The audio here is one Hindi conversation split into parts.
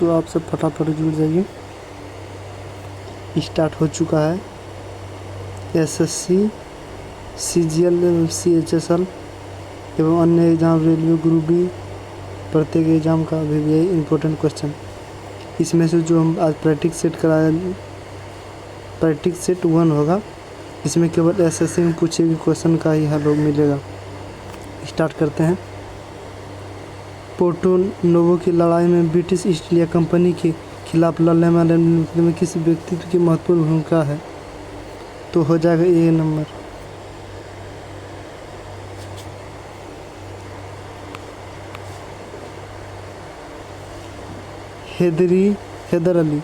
तो आप सब फटाफट जुड़ जाइए। स्टार्ट हो चुका है एसएससी, सीजीएल, सीएचएसएल एवं अन्य एग्ज़ाम, रेलवे, ग्रुप बी, प्रत्येक एग्ज़ाम का भी इम्पोर्टेंट क्वेश्चन। इसमें से जो हम आज प्रैक्टिस सेट कराया, प्रैक्टिस सेट 1 होगा। इसमें केवल एसएससी में पूछे गए क्वेश्चन का ही हल मिलेगा। स्टार्ट करते हैं। पोर्टो नोवो की लड़ाई में ब्रिटिश ईस्ट इंडिया कंपनी के खिलाफ लड़ने वाले में किस व्यक्तित्व की महत्वपूर्ण भूमिका है? तो हो जाएगा ए नंबर। हैदर अली।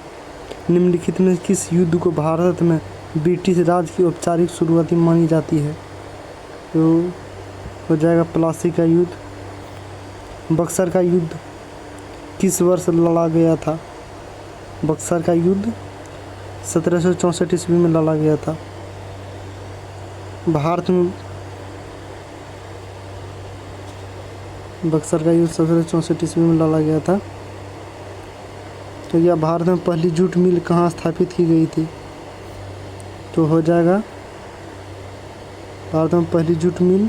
निम्नलिखित में किस युद्ध को भारत में ब्रिटिश राज की औपचारिक शुरुआती मानी जाती है? तो हो जाएगा प्लासी का युद्ध। बक्सर का युद्ध किस वर्ष लड़ा गया था? बक्सर का युद्ध 1764 ईस्वी में लड़ा गया था। भारत में बक्सर का युद्ध 1764 ईस्वी में लड़ा गया था। तो यह भारत में पहली जूट मिल कहाँ स्थापित की गई थी? तो हो जाएगा भारत में पहली जूट मिल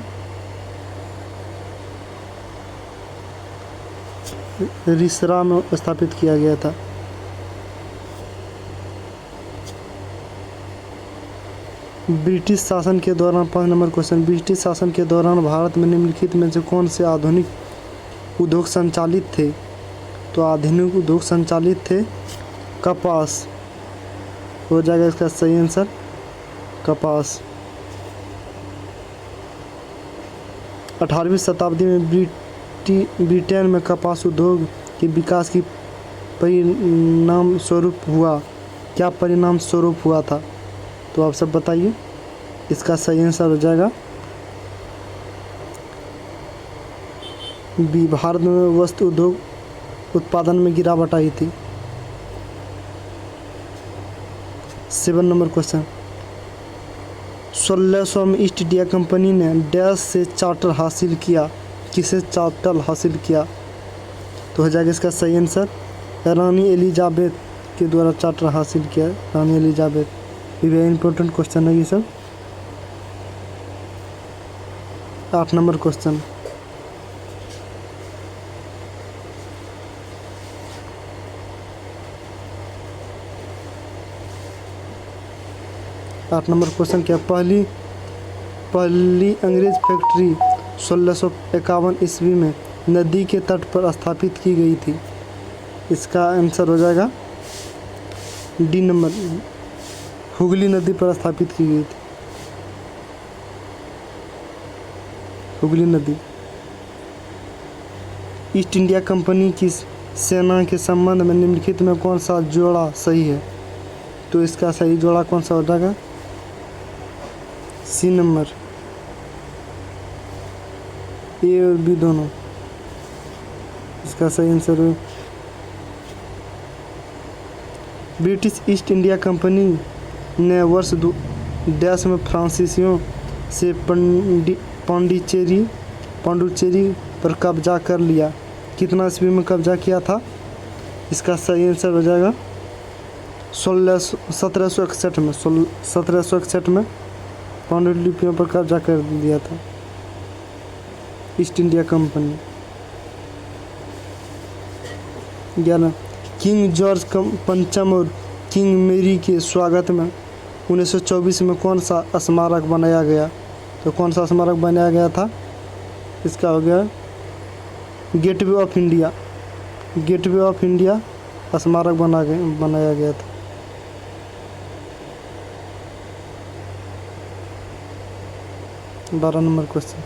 रिसरा में स्थापित किया गया था। ब्रिटिश शासन के दौरान 5 नंबर क्वेश्चन। ब्रिटिश शासन के दौरान भारत में निम्नलिखित में से कौन से आधुनिक उद्योग संचालित थे? तो आधुनिक उद्योग संचालित थे कपास। हो जाएगा इसका सही आंसर कपास। 18वीं शताब्दी में ब्रिटेन में कपास उद्योग के विकास की परिणाम स्वरूप हुआ। क्या परिणाम स्वरूप हुआ था? तो आप सब बताइए। इसका सही आंसर हो जाएगा बी। भारत में वस्त्र उद्योग उत्पादन में गिरावट आई थी। 7 नंबर क्वेश्चन। 1600 में ईस्ट इंडिया कंपनी ने डैश से चार्टर हासिल किया। किसे चार्टर हासिल किया? तो हो जाएगा इसका सही आंसर रानी एलिजाबेथ के द्वारा चार्टर हासिल किया। रानी एलिजाबेथ। ये वेरी इंपॉर्टेंट क्वेश्चन है ये सब। 8 नंबर क्वेश्चन। क्या पहली अंग्रेज फैक्ट्री 1651 ईस्वी में नदी के तट पर स्थापित की गई थी? इसका आंसर हो जाएगा डी नंबर। हुगली नदी पर स्थापित की गई थी। हुगली नदी। ईस्ट इंडिया कंपनी की सेना के संबंध में निम्नलिखित में कौन सा जोड़ा सही है? तो इसका सही जोड़ा कौन सा हो जाएगा? सी नंबर। ए और बी दोनों। इसका सही आंसर है ब्रिटिश ईस्ट इंडिया कंपनी ने वर्ष डैश में फ्रांसीसियों से पांडिचेरी पर कब्जा कर लिया। कितना ईस्वी में कब्जा किया था? इसका सही आंसर हो जाएगा 1761 में। 1761 में पांडिचेरी पर कब्जा कर दिया था east India company. 11 king George पंचम और किंग मेरी के स्वागत में 1924 में कौन सा स्मारक बनाया गया? तो कौन सा स्मारक बनाया गया था? इसका हो गया gateway of India. Gateway of India स्मारक बनाया गया था। बारह नंबर क्वेश्चन।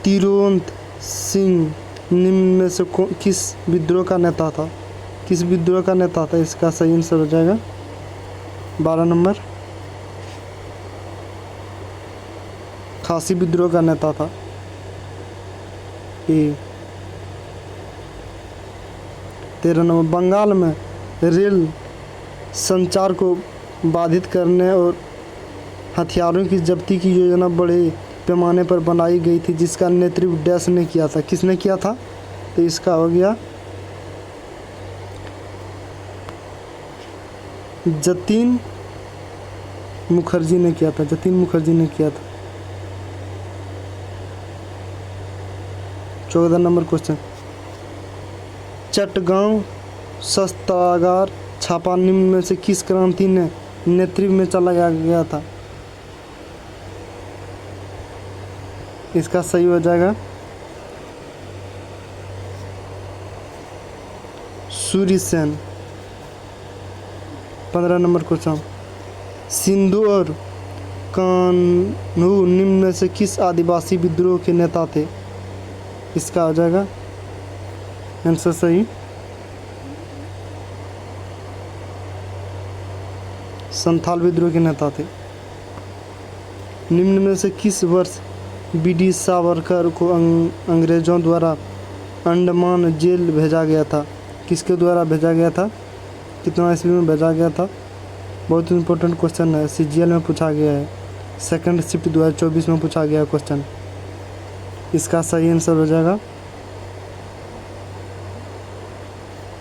तिरोंत सिंह निम्न में से किस विद्रोह का नेता था? किस विद्रोह का नेता था? इसका सही आंसर हो जाएगा 12 नंबर खासी विद्रोह का नेता था। ए 13 नंबर बंगाल में रेल संचार को बाधित करने और हथियारों की जब्ती की योजना बड़े पैमाने पर बनाई गई थी, जिसका नेतृत्व डैश ने किया था। किसने किया था? तो इसका हो गया जतीन मुखर्जी ने किया था, जतीन मुखर्जी ने किया था। 14 नंबर क्वेश्चन, चटगांव शस्त्रागार छापा निम्न में से किस क्रांति ने नेतृत्व में चलाया गया था? इसका सही हो जाएगा सूर्य सेन। 15 नंबर क्वेश्चन, सिंधु और कान्हू निम्न में से किस आदिवासी विद्रोह के नेता थे? इसका हो जाएगा आंसर सही संथाल विद्रोह के नेता थे। निम्न में से किस वर्ष बीडी सावरकर को अंग्रेजों द्वारा अंडमान जेल भेजा गया था? किसके द्वारा भेजा गया था, कितना ईस्वी में भेजा गया था? बहुत इंपॉर्टेंट क्वेश्चन है, सीजीएल में पूछा गया है, सेकंड शिफ्ट 2024 में पूछा गया क्वेश्चन। इसका सही आंसर हो जाएगा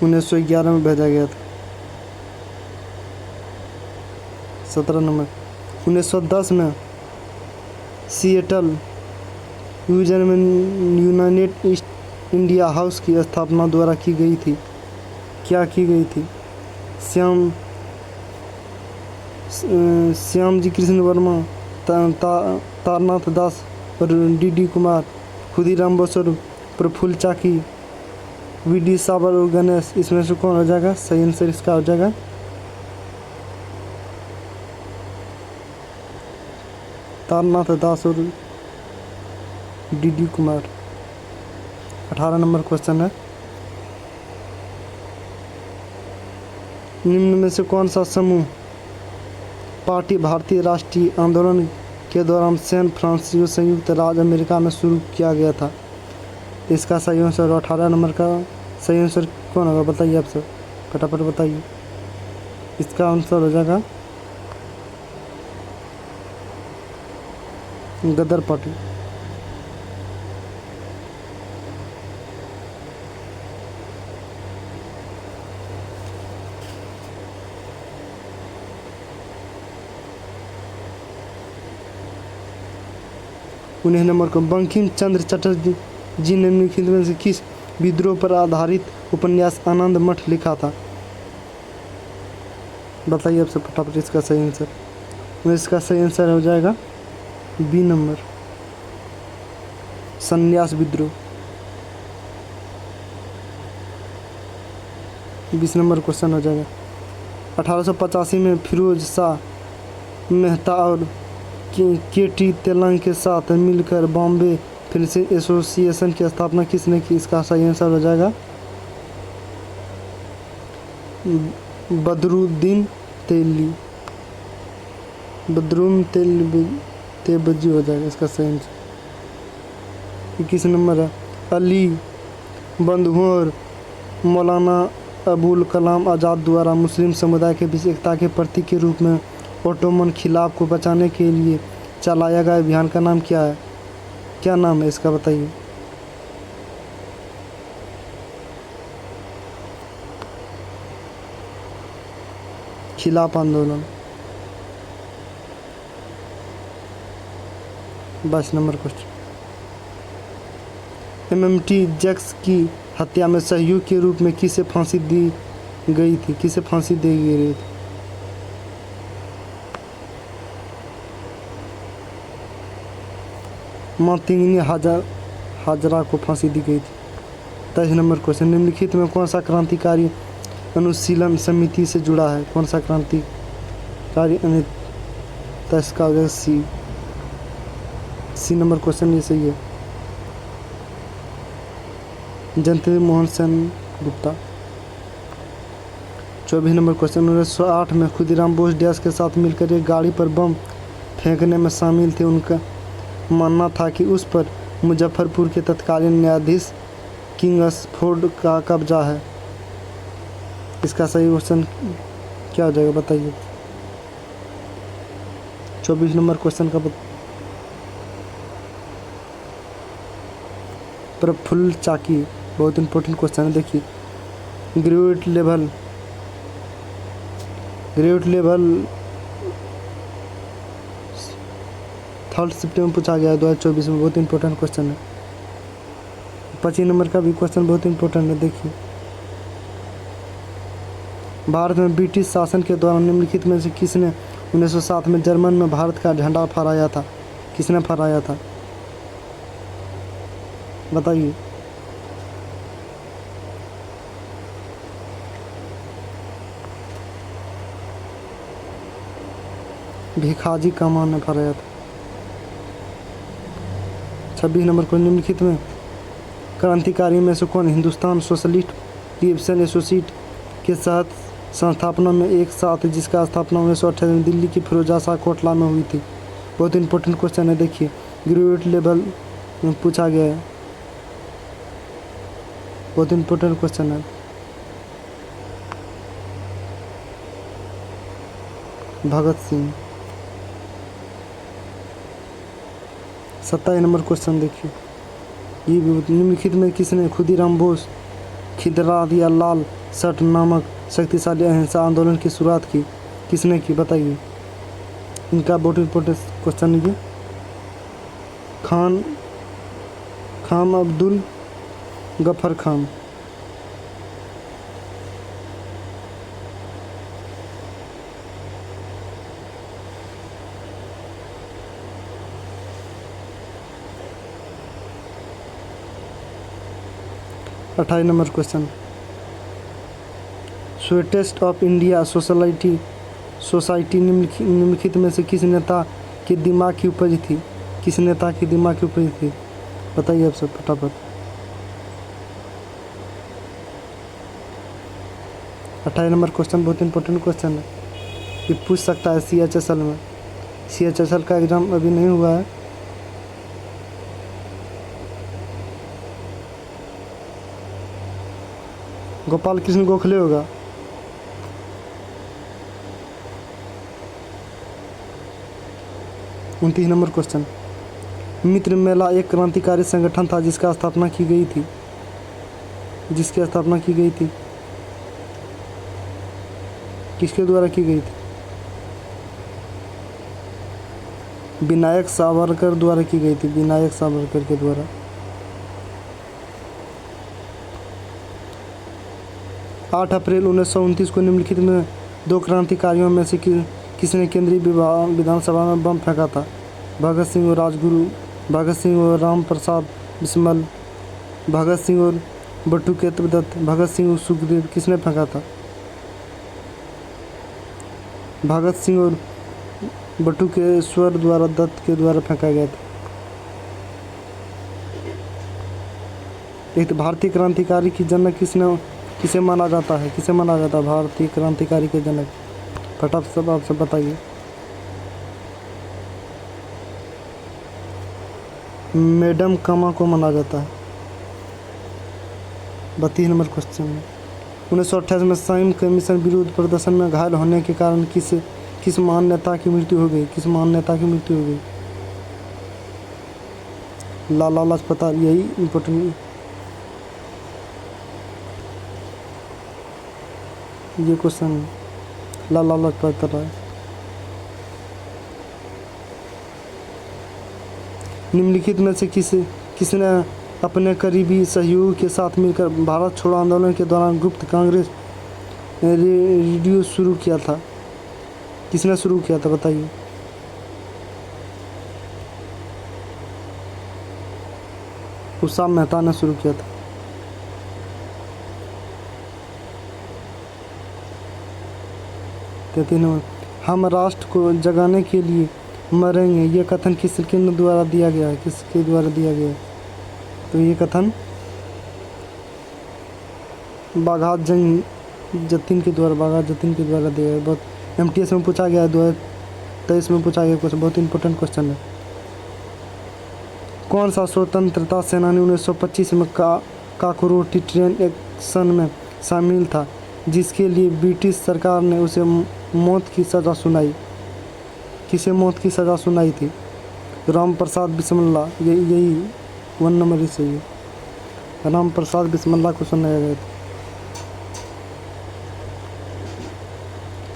1911 में भेजा गया था। 17 नंबर, 1910 में Seattle United east India house की स्थापना द्वारा की गई थी। क्या की गई थी? श्यामजी कृष्ण वर्मा, तारनाथ दास और डीडी कुमार, खुदीराम बोस और प्रफुल्ल चाकी, वीडी सावर और गणेश, इसमें से कौन हो जाएगा? सही आंसर इसका हो जाएगा तारनाथ दास और डीडी कुमार। 18 नंबर क्वेश्चन है, निम्न में से कौन सा समूह पार्टी भारतीय राष्ट्रीय आंदोलन के दौरान सैन फ्रांसिस्को संयुक्त राज्य अमेरिका में शुरू किया गया था? इसका सही आंसर 18 नंबर का सही आंसर कौन होगा बताइए आप सब, फटाफट बताइए। इसका आंसर हो जाएगा गदर पार्टी। उन्हें नंबर को बंकिम चंद्र चटर्जी जी ने निम्नलिखित में से किस विद्रोह पर आधारित उपन्यास आनंद मठ लिखा था? बताइए आपसे फटाफट इसका सही आंसर। इसका सही आंसर हो जाएगा बी नंबर, संन्यास विद्रोह। 20 नंबर क्वेश्चन हो जाएगा, 1885 में फिरोज शाह मेहता और के.टी. तेलंग के साथ मिलकर बॉम्बे फिल्म एसोसिएशन की स्थापना किसने की? इसका सही आंसर हो जाएगा बदरुद्दीन तेली, बदरुम तेबजी हो जाएगा इसका सही आंसर। 21 नंबर है, अली बंधुओं और मौलाना अबुल कलाम आज़ाद द्वारा मुस्लिम समुदाय के बीच एकता के प्रतीक के रूप में ओटोमन खिलाफ को बचाने के लिए चलाया गया अभियान का नाम क्या है? क्या नाम है इसका बताइए। खिलाफ आंदोलन। 22 नंबर क्वेश्चन, एमएमटी जैक्स की हत्या में सहयोग के रूप में किसे फांसी दी गई थी? किसे फांसी दी गई थी? मातिंगनी हाजरा को फांसी दी गई थी। 23 नंबर क्वेश्चन, निम्नलिखित में कौन सा क्रांतिकारी अनुशीलन समिति से जुड़ा है? कौन सा क्रांतिकारी का सी नंबर क्वेश्चन ये सही है, जयंती मोहन सेन गुप्ता। 24 नंबर क्वेश्चन, 1908 में खुदीराम बोस डैश के साथ मिलकर एक गाड़ी पर बम फेंकने में शामिल थे। उनका मानना था कि उस पर मुजफ्फरपुर के तत्कालीन न्यायाधीश किंग्सफोर्ड का कब्जा है। इसका सही क्वेश्चन क्या हो जाएगा बताइए। 24 नंबर क्वेश्चन का प्रफुल्ल चाकी, बहुत इंपॉर्टेंट क्वेश्चन है। देखिए ग्रेविटी लेवल 3 सितंबर पूछा गया है 2024 में, बहुत इंपॉर्टेंट क्वेश्चन है। 25 नंबर का भी क्वेश्चन बहुत इंपॉर्टेंट है। देखिए भारत में ब्रिटिश शासन के दौरान निम्नलिखित में से किसने 1907 में जर्मन में भारत का झंडा फहराया था? किसने फहराया था बताइए। भिखाजी कामा ने फहराया था। 26 नंबर को निम्नलिखित में क्रांतिकारी में से कौन हिंदुस्तान सोशलिस्ट लिबरेशन एसोसिएट के साथ संस्थापना में एक साथ जिसका स्थापना 1928 में दिल्ली की फिरोजा शाह कोटला में हुई थी? बहुत इंपॉर्टेंट क्वेश्चन है। देखिए ग्रेविटी लेवल में पूछा गया है, बहुत इंपॉर्टेंट क्वेश्चन है। भगत सिंह। 27 नंबर क्वेश्चन देखिए, ये भी निम्नलिखित में किसने खुदीराम बोस खिदरादिया लाल सट नामक शक्तिशाली अहिंसा आंदोलन की शुरुआत की? किसने की बताइए। इनका बहुत इंपॉर्टेंट क्वेश्चन है। खान अब्दुल गफर खान। अट्ठाईस number question, sweetest of India society निम्नलिखित में से किस नेता के दिमाग की उपज थी? किस नेता की दिमाग की उपज थी बताइए आप सब फटाफट। 28 नंबर क्वेश्चन बहुत इंपॉर्टेंट क्वेश्चन है, ये पूछ सकता है CHSL में। CHSL का एग्ज़ाम अभी नहीं हुआ है। गोपाल कृष्ण गोखले होगा। उनतीस नंबर क्वेश्चन, मित्र मेला एक क्रांतिकारी संगठन था जिसकी स्थापना की गई थी? किसके द्वारा की गई थी? विनायक सावरकर द्वारा की गई थी, विनायक सावरकर के द्वारा। 8 अप्रैल 1929 को निम्नलिखित में 2 क्रांतिकारियों में से किसने केंद्रीय विधानसभा में बम फेंका था? भगत सिंह और राम प्रसाद बिस्मिल, भगत सिंह और बटुकेश्वर दत्त, भगत सिंह और सुखदेव, किसने फेंका था? भगत सिंह और बटुकेश्वर दत्त के द्वारा फेंका गया था। एक भारतीय क्रांतिकारी की जनक किसे माना जाता है? भारतीय क्रांतिकारी के जनक फटाफट सब आप सब बताइए। मैडम कामा को माना जाता है। 32 नंबर क्वेश्चन में 1928 में साइम कमीशन विरोध प्रदर्शन में घायल होने के कारण किस महान नेता की मृत्यु हो गई? लाला लाजपत राय। यही इम्पोर्टेंट ये क्वेश्चन है, लाला लाजपत राय। निम्नलिखित में से किसने अपने करीबी सहयोगी के साथ मिलकर भारत छोड़ो आंदोलन के दौरान गुप्त कांग्रेस रेडियो शुरू किया था? किसने शुरू किया था बताइए। उषा मेहता ने शुरू किया था। हम राष्ट्र को जगाने के लिए मरेंगे, ये कथन किसके द्वारा दिया गया है? तो ये कथन बाघात जतीन के द्वारा दिया गया है। बहुत MTS में पूछा गया है, 2023 में पूछा गया क्वेश्चन, बहुत इंपॉर्टेंट क्वेश्चन है। कौन सा स्वतंत्रता सेनानी 1925 में काकोरी ट्रेन एक्शन में शामिल था जिसके लिए ब्रिटिश सरकार ने उसे मौत की सज़ा सुनाई? किसे मौत की सज़ा सुनाई थी? राम प्रसाद बिस्मिल। यही 1 नंबर ही सही है। राम प्रसाद बिस्मिल्लाह को सुनाया गया था।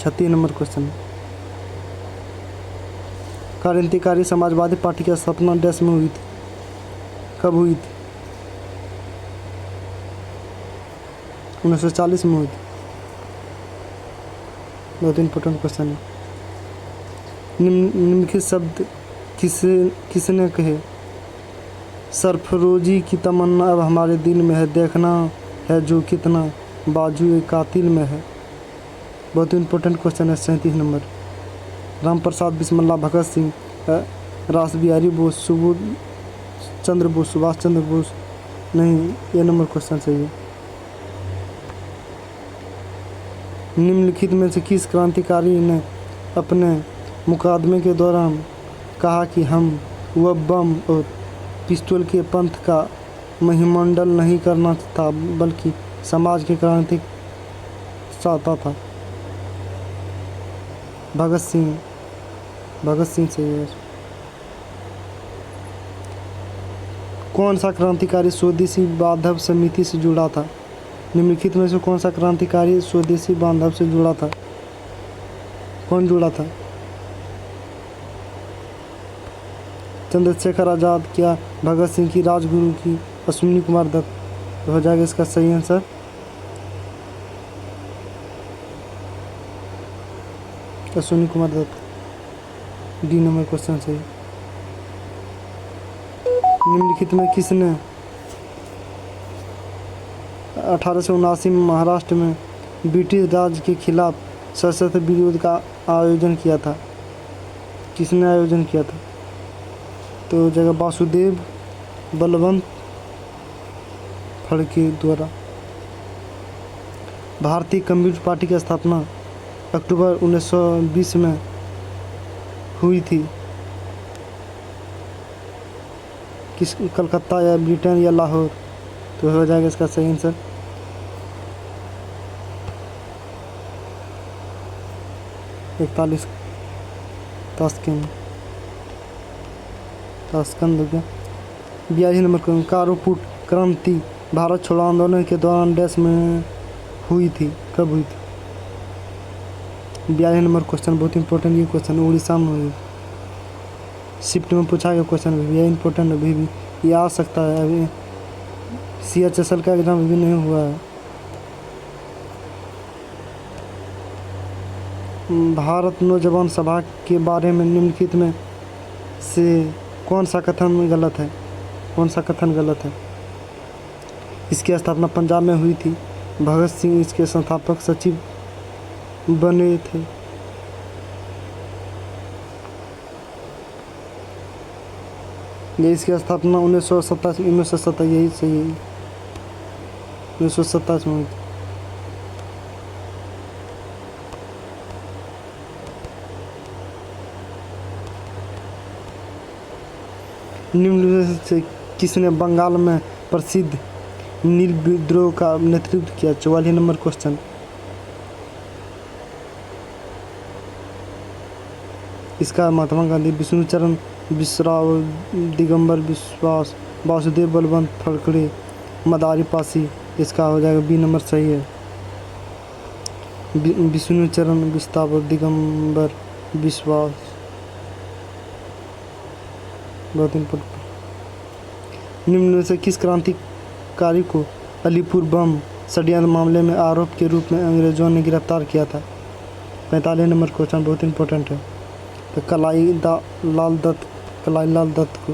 36 नंबर क्वेश्चन, क्रांतिकारी समाजवादी पार्टी की स्थापना डैश में हुई थी, कब हुई थी? 1940 में हुई थी। बहुत इंपॉर्टेंट क्वेश्चन है। निम्नलिखित शब्द किसने कहे? सरफरोशी की तमन्ना अब हमारे दिल में है, देखना है जो कितना बाजू कातिल में है। बहुत इंपॉर्टेंट क्वेश्चन है। 37 नंबर, राम प्रसाद बिस्मिल्लाह, भगत सिंह, रास बिहारी बोस, सुभाष चंद्र बोस। नहीं, ये नंबर क्वेश्चन सही है। निम्नलिखित में से किस क्रांतिकारी ने अपने मुकदमे के दौरान कहा कि वह बम और पिस्तौल के पंथ का महिमंडल नहीं करना था बल्कि समाज की क्रांति चाहता था? भगत सिंह सही है। कौन सा क्रांतिकारी स्वदेशी बांधव समिति से जुड़ा था? निम्नलिखित में से कौन सा क्रांतिकारी स्वदेशी बांधव से जुड़ा था? कौन जुड़ा था? चंद्रशेखर आज़ाद, क्या भगत सिंह की, राजगुरु की, अश्विनी कुमार दत्त? हो जाएगा इसका सही answer Ashwini Kumar Dutt. D number question सही। निम्नलिखित में किसने 1879 में महाराष्ट्र में ब्रिटिश राज के खिलाफ सशस्त्र विरोध का आयोजन किया था? किसने आयोजन किया था? तो जगह वासुदेव बलवंत फड़के द्वारा। भारतीय कम्युनिस्ट पार्टी की स्थापना अक्टूबर 1920 में हुई थी। किस, कलकत्ता या ब्रिटेन या लाहौर? तो हो जाएगा इसका सही आंसर 41 ताशकंद हो गया। 42 नंबर क्वेश्चन, कारोपुट क्रांति भारत छोड़ो आंदोलन के दौरान डैश में हुई थी, कब हुई थी? 42 नंबर क्वेश्चन बहुत इंपॉर्टेंट ये क्वेश्चन उड़ीसा में हुई। शिफ्ट में पूछा गया क्वेश्चन भी, ये इंपॉर्टेंट अभी भी ये आ सकता है। अभी CHSL का एग्जाम अभी नहीं हुआ है। भारत नौजवान सभा के बारे में निम्नलिखित में से कौन सा कथन गलत है? कौन सा कथन गलत है? इसकी स्थापना पंजाब में हुई थी। भगत सिंह इसके संस्थापक सचिव बने थे। ये इसकी स्थापना 1927 यही सही है, 1927 में हुई थी। निम्न से किसने बंगाल में प्रसिद्ध नील विद्रोह का नेतृत्व किया? 44 नंबर क्वेश्चन। इसका महात्मा गांधी, विष्णुचरण बिसराव, दिगंबर बिश्वास, वासुदेव बलवंत फड़के, मदारी पासी। इसका हो जाएगा बी नंबर सही है, विष्णुचरण बिसराव, दिगंबर बिश्वास। बहुत इंपॉर्टेंट। निम्न में से किस क्रांतिकारी को अलीपुर बम षड्यंत्र मामले में आरोप के रूप में अंग्रेजों ने गिरफ्तार किया था? 45 नंबर क्वेश्चन बहुत इंपॉर्टेंट है। तो कलाई लाल दत्त को।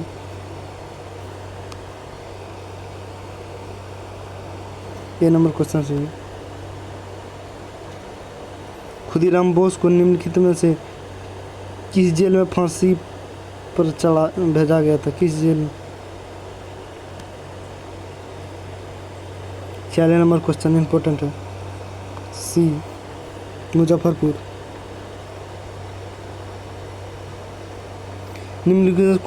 ये नंबर क्वेश्चन से खुदीराम बोस को निम्नलिखित में से किस जेल में फांसी पर भेजा गया था? किस जेल में? 46 नंबर क्वेश्चन इंपॉर्टेंट है। सी, मुजफ्फरपुर। निम्नलिखित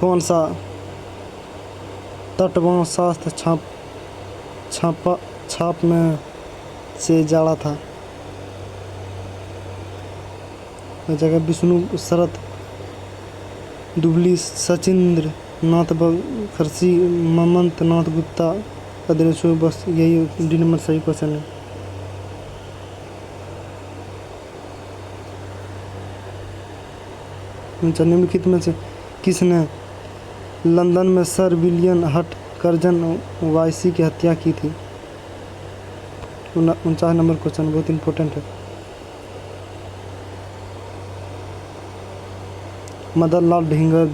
कौन सा तटवान शास्त्र छाप में से जाड़ा था? जगह विष्णु शरत दुबली सचिंद्र नाथ खरसी ममंत नाथ गुप्ता अदरेशो, बस यही डी नंबर सही क्वेश्चन है। निम्नलिखित में से किसने लंदन में सर विलियम हट कर्जन वाइसी की हत्या की थी? 49 नंबर क्वेश्चन बहुत इंपॉर्टेंट है। मदन लाल ढींगरा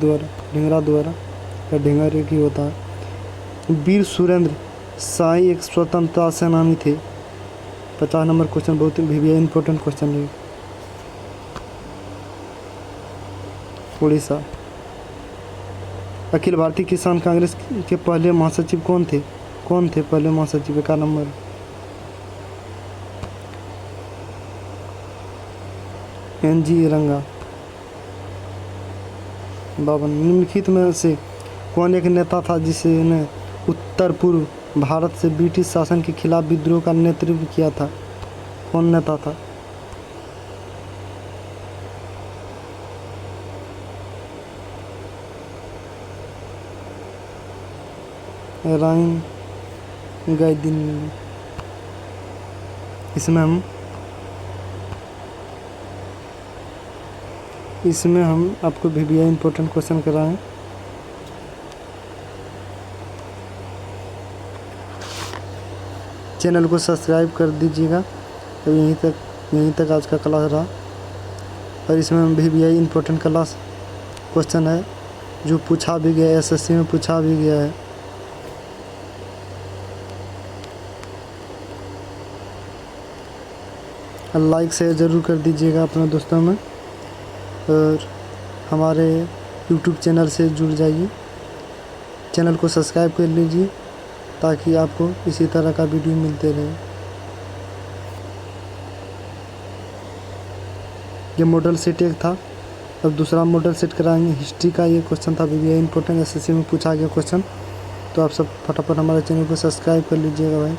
द्वारा या ढींगर एक ही होता है। वीर सुरेंद्र शाही एक स्वतंत्रता सेनानी थे। 50 नंबर क्वेश्चन बहुत ही इंपॉर्टेंट क्वेश्चन है। उड़ीसा। अखिल भारतीय किसान कांग्रेस के पहले महासचिव कौन थे पहले महासचिव? का नंबर? NG रंगा। 52। निम्नलिखित में से कौन एक नेता था जिसने उत्तर पूर्व भारत से ब्रिटिश शासन के खिलाफ विद्रोह का नेतृत्व किया था? कौन नेता था? राइन गाइदिन। इसमें हम आपको VBI इंपॉर्टेंट क्वेश्चन कराएं। चैनल को सब्सक्राइब कर दीजिएगा। तो यहीं तक आज का क्लास रहा, और इसमें VBI इंपॉर्टेंट क्लास क्वेश्चन है जो पूछा भी गया है, SSC में पूछा भी गया है। लाइक शेयर ज़रूर कर दीजिएगा अपने दोस्तों में, और हमारे YouTube चैनल से जुड़ जाइए। चैनल को सब्सक्राइब कर लीजिए ताकि आपको इसी तरह का वीडियो मिलते रहे। ये मॉडल सेट एक था, अब दूसरा मॉडल सेट कराएंगे। हिस्ट्री का ये क्वेश्चन था VBI इंपॉर्टेंट, SSC में पूछा गया क्वेश्चन। तो आप सब फटाफट हमारे चैनल को सब्सक्राइब कर लीजिएगा भाई।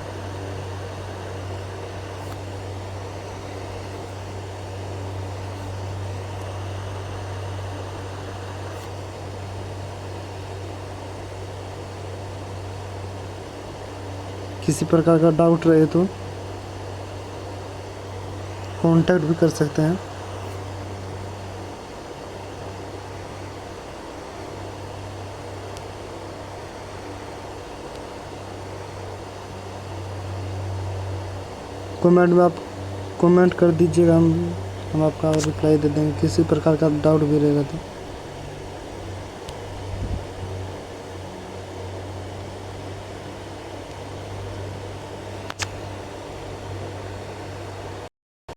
किसी प्रकार का डाउट रहे तो कांटेक्ट भी कर सकते हैं। कमेंट में आप कमेंट कर दीजिएगा, हम आपका रिप्लाई दे देंगे। किसी प्रकार का डाउट भी रहेगा तो।